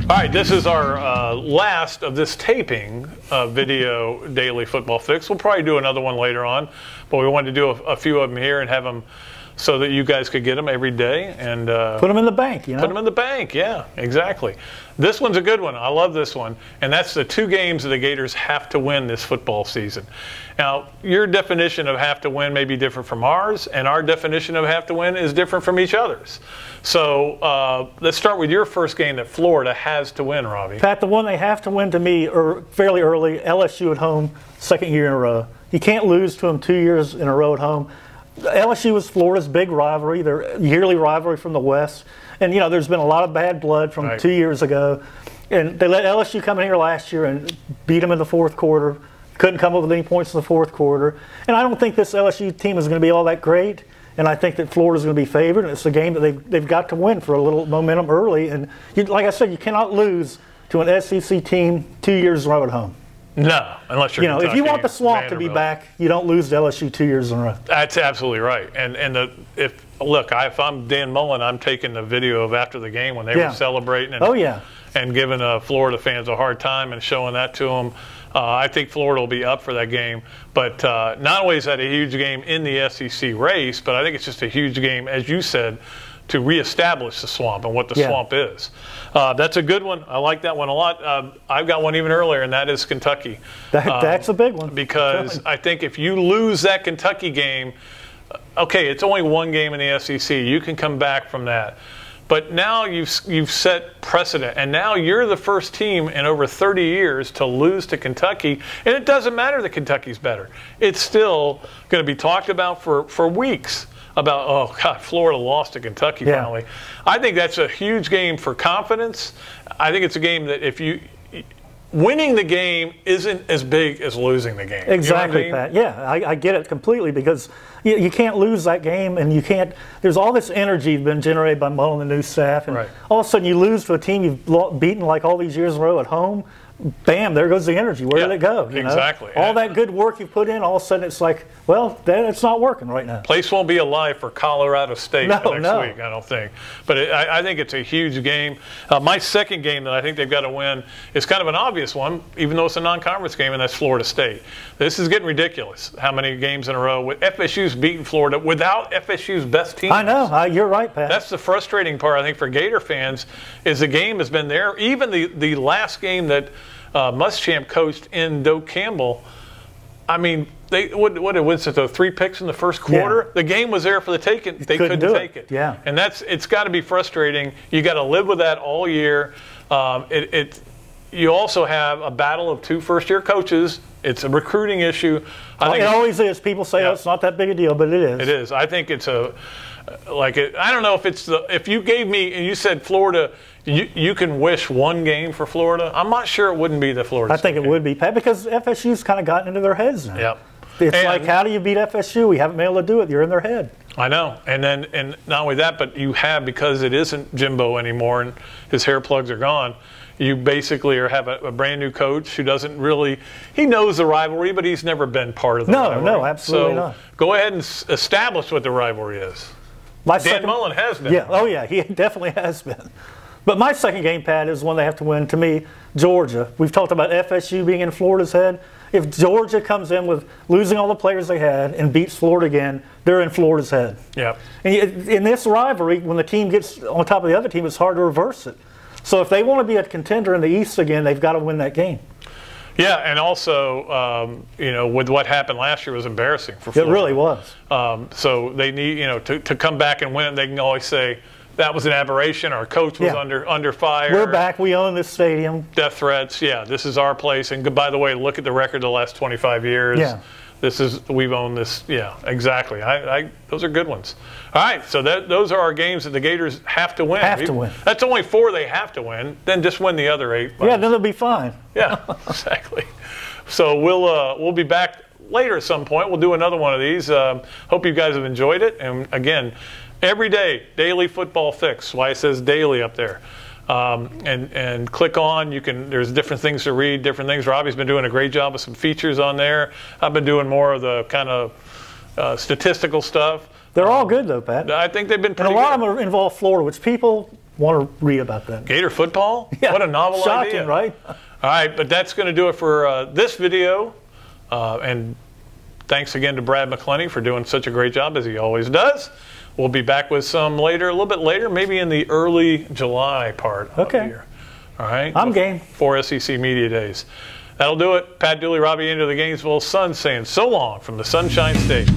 All right, this is our last of this taping video Daily Football Fix. We'll probably do another one later on, but we wanted to do a few of them here and have them so that you guys could get them every day and put them in the bank. You know, put them in the bank. Yeah, exactly. This one's a good one. I love this one, and that's the 2 games that the Gators have to win this football season. Now, your definition of have to win may be different from ours, and our definition of have to win is different from each other's. So let's start with your first game that Florida has to win, Robbie. Pat, the one they have to win to me fairly early, LSU at home, 2nd year in a row. You can't lose to them 2 years in a row at home. LSU is Florida's big rivalry, their yearly rivalry from the West. And, you know, there's been a lot of bad blood from 2 years ago. And they let LSU come in here last year and beat them in the 4th quarter. Couldn't come up with any points in the 4th quarter. And I don't think this LSU team is going to be all that great. And I think that Florida's going to be favored. And it's a game that they've got to win for a little momentum early. And like I said, you cannot lose to an SEC team 2 years in a row at home. No, unless you're Kentucky, if you want the swamp to be back, you don't lose to LSU 2 years in a row. That's absolutely right. And if I'm Dan Mullen, I'm taking the video of after the game when they were celebrating and giving Florida fans a hard time and showing that to them. I think Florida will be up for that game. But not only is that a huge game in the SEC race, but I think it's just a huge game, as you said, to reestablish the swamp and what the swamp is. That's a good one. I like that one a lot. I've got one even earlier, and that is Kentucky. That's a big one. Because I think if you lose that Kentucky game, okay, it's only 1 game in the SEC. You can come back from that. But now you've set precedent, and now you're the first team in over 30 years to lose to Kentucky, and it doesn't matter that Kentucky's better. It's still going to be talked about for weeks. About, oh, God, Florida lost to Kentucky finally. I think that's a huge game for confidence. I think it's a game that winning the game isn't as big as losing the game. Exactly, you know what I mean? Pat. Yeah, I get it completely because you can't lose that game, and you can't. There's all this energy been generated by Mullen and the new staff, and all of a sudden you lose to a team you've beaten like all these years in a row at home. Bam, there goes the energy. Where did it go? You know? Exactly. All that good work you put in, all of a sudden it's like, well, it's not working right now. Place won't be alive for Colorado State next week, I don't think. But I think it's a huge game. My second game that I think they've got to win is kind of an obvious one, even though it's a non-conference game, and that's Florida State. This is getting ridiculous, how many games in a row. With FSU's beating Florida without FSU's best team. I know. You're right, Pat. That's the frustrating part, I think, for Gator fans, is the game has been there. Even the last game that Muschamp coached in Doak Campbell, I mean, what did Winston throw? 3 picks in the first quarter? The game was there for the taking. They couldn't take it. Yeah. And it's got to be frustrating. You got to live with that all year. You also have a battle of 2 first-year coaches. It's a recruiting issue. I think it always is. People say, oh, it's not that big a deal, but it is. It is. I think it's I don't know if it's if you gave me and you said Florida, you can wish 1 game for Florida. I'm not sure it wouldn't be the Florida. I think it would be, Pat, because FSU's kind of gotten into their heads now. Yep. It's like, how do you beat FSU? We haven't been able to do it. You're in their head. I know. And not only that, but you have, because it isn't Jimbo anymore and his hair plugs are gone, you basically have a brand new coach who doesn't really, he knows the rivalry, but he's never been part of the rivalry. No, absolutely not. Go ahead and establish what the rivalry is. Dan Mullen has been. Yeah, oh yeah, he definitely has been. But my second game, Pat, is one they have to win. To me, Georgia. We've talked about FSU being in Florida's head. If Georgia comes in with losing all the players they had and beats Florida again, they're in Florida's head. Yeah. And in this rivalry, when the team gets on top of the other team, it's hard to reverse it. So if they want to be a contender in the East again, they've got to win that game. Yeah, and also, with what happened last year was embarrassing for Florida. It really was. So they need, to come back and win it, they can always say, that was an aberration. Our coach was under fire. We're back. We own this stadium. Death threats. Yeah, this is our place. And by the way, look at the record of the last 25 years. Yeah. We've owned this. Yeah, exactly. Those are good ones. All right, so those are our games that the Gators have to win. Have to win. That's only 4 they have to win. Then just win the other 8. Yeah, then they'll be fine. Yeah, exactly. So we'll be back later at some point. We'll do another one of these. Hope you guys have enjoyed it. And again, every day, Daily Football Fix. Why it says daily up there. And click on. There's different things to read, different things. Robbie's been doing a great job with some features on there. I've been doing more of the kind of statistical stuff. They're all good though, Pat. I think they've been pretty good. And a lot good. of them involve Florida, which people want to read about that. Gator football? Yeah. What a novel Shocking, idea. right? All right, but that's going to do it for this video. And thanks again to Brad McClenny for doing such a great job, as he always does. We'll be back with some later, a little bit later, maybe in the early July part of the year. All right? I'm game. For SEC Media Days. That'll do it. Pat Dooley, Robbie Andreu of the Gainesville Sun saying so long from the Sunshine State.